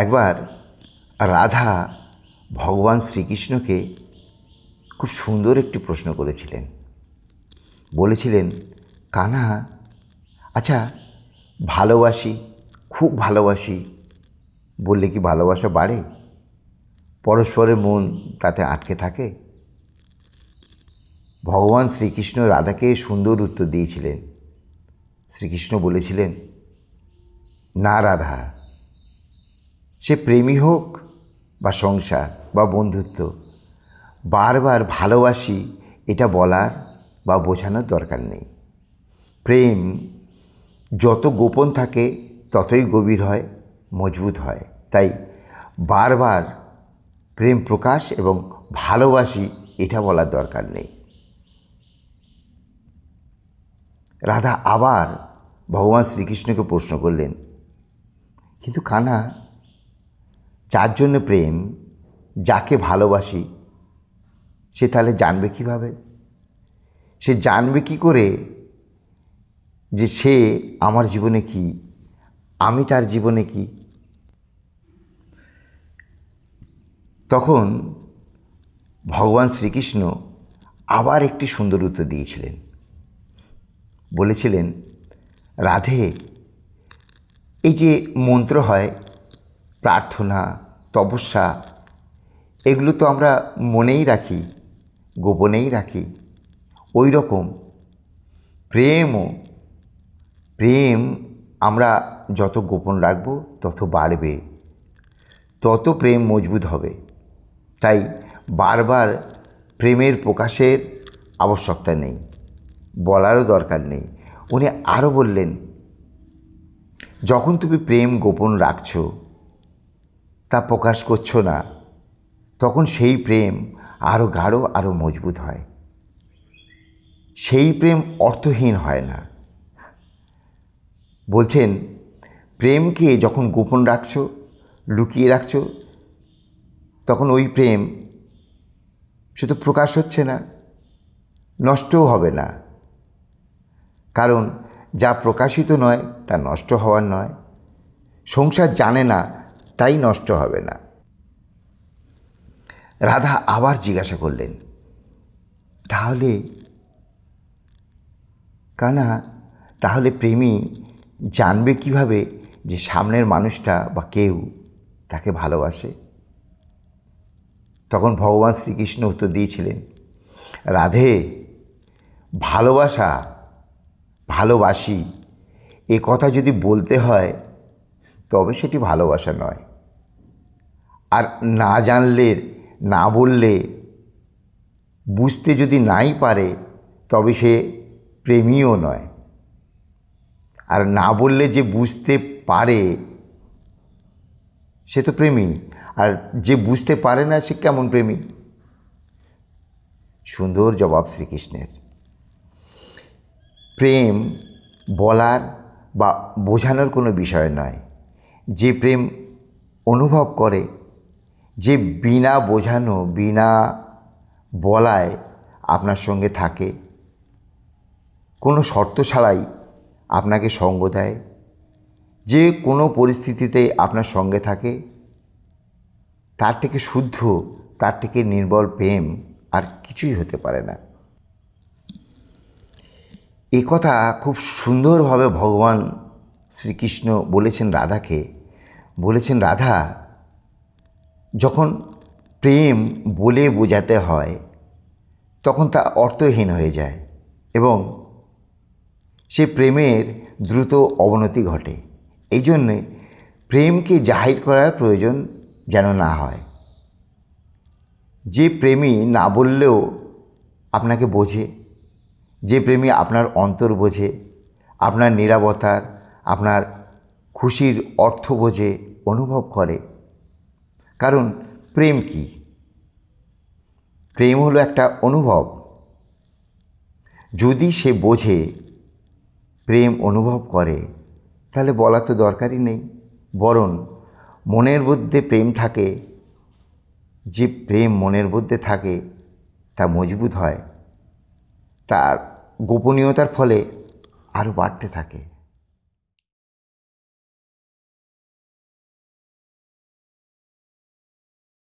একবার রাধা ভগবান শ্রীকৃষ্ণকে খুব সুন্দর একটি প্রশ্ন করেছিলেন। বলেছিলেন, কান্হা, আচ্ছা, ভালোবাসি, খুব ভালোবাসি বললে কি ভালোবাসা বাড়ে? পরস্পরের মন তাতে আটকে থাকে? ভগবান শ্রীকৃষ্ণ রাধাকে সুন্দর উত্তর দিয়েছিলেন। শ্রীকৃষ্ণ বলেছিলেন, না রাধা, সে প্রেমী হোক বা সংসার বা বন্ধুত্ব, বারবার ভালোবাসি এটা বলার বা বোঝানোর দরকার নেই। প্রেম যত গোপন থাকে ততই গভীর হয়, মজবুত হয়। তাই বারবার প্রেম প্রকাশ এবং ভালোবাসি এটা বলার দরকার নেই। রাধা আবার ভগবান শ্রীকৃষ্ণকে প্রশ্ন করলেন, কিন্তু কান্হা, যার জন্য প্রেম, যাকে ভালোবাসি, সে তাহলে জানবে কিভাবে? সে জানবে কি করে যে সে আমার জীবনে কি, আমি তার জীবনে কি? তখন ভগবান শ্রীকৃষ্ণ আবার একটি সুন্দর উত্তর দিয়েছিলেন। বলেছিলেন, রাধে, এই যে মন্ত্র হয়, প্রার্থনা, তপস্যা, এগুলো তো আমরা মনেই রাখি, গোপনেই রাখি। ওই রকম প্রেম আমরা যত গোপন রাখব তত বাড়বে, তত প্রেম মজবুত হবে। তাই বারবার প্রেমের প্রকাশের আবশ্যকতা নেই, বলারও দরকার নেই। উনি আরও বললেন, যখন তুমি প্রেম গোপন রাখছো, তা প্রকাশ করছো না, তখন সেই প্রেম আরও গাঢ়, আরও মজবুত হয়। সেই প্রেম অর্থহীন হয় না। বলছেন, প্রেমকে যখন গোপন রাখছো, লুকিয়ে রাখছো, তখন ওই প্রেম শুধু প্রকাশ হচ্ছে না, নষ্টও হবে না। কারণ যা প্রকাশিত নয় তা নষ্ট হওয়ার নয়। সংসার জানে না, তাই নষ্ট হবে না। রাধা আবার জিজ্ঞাসা করলেন, তাহলে কান্হা, তাহলে প্রেমী জানবে কিভাবে যে সামনের মানুষটা বা কেউ তাকে ভালোবাসে? তখন ভগবান শ্রীকৃষ্ণ উত্তর দিয়েছিলেন, রাধে, ভালোবাসি এ কথা যদি বলতে হয় তবে সেটি ভালোবাসা নয়। আর না জানলে, না বললে, বুঝতে যদি নাই পারে তবে সে প্রেমীও নয়। আর না বললে যে বুঝতে পারে সে তো প্রেমী, আর যে বুঝতে পারে না সে কেমন প্রেমী? সুন্দর জবাব শ্রীকৃষ্ণের। প্রেম বলার বা বোঝানোর কোনো বিষয় নয়। যে প্রেম অনুভব করে, যে বিনা বোঝানো, বিনা বলায় আপনার সঙ্গে থাকে, কোনো শর্ত ছাড়াই আপনাকে সঙ্গ দেয়, যে কোনো পরিস্থিতিতে আপনার সঙ্গে থাকে, তার থেকে শুদ্ধ, তার থেকে নির্মল প্রেম আর কিছুই হতে পারে না। এ কথা খুব সুন্দরভাবে ভগবান শ্রীকৃষ্ণ বলেছেন রাধাকে। বলেছেন, রাধা, যখন প্রেম বলে বোঝাতে হয় তখন তা অর্থহীন হয়ে যায় এবং সে প্রেমের দ্রুত অবনতি ঘটে। এই জন্যে প্রেমকে জাহির করার প্রয়োজন যেন না হয়। যে প্রেমী না বললেও আপনাকে বোঝে, যে প্রেমী আপনার অন্তর বোঝে, আপনার নীরবতার, আপনার খুশির অর্থ বোঝে, অনুভব করে। কারণ প্রেম কি? প্রেম হলো একটা অনুভব। যদি সে বোঝে, প্রেম অনুভব করে, তাহলে বলা তো দরকারই নেই। বরং মনের মধ্যে প্রেম থাকে, যে প্রেম মনের মধ্যে থাকে তা মজবুত হয়, তার গোপনীয়তার ফলে আরও বাড়তে থাকে।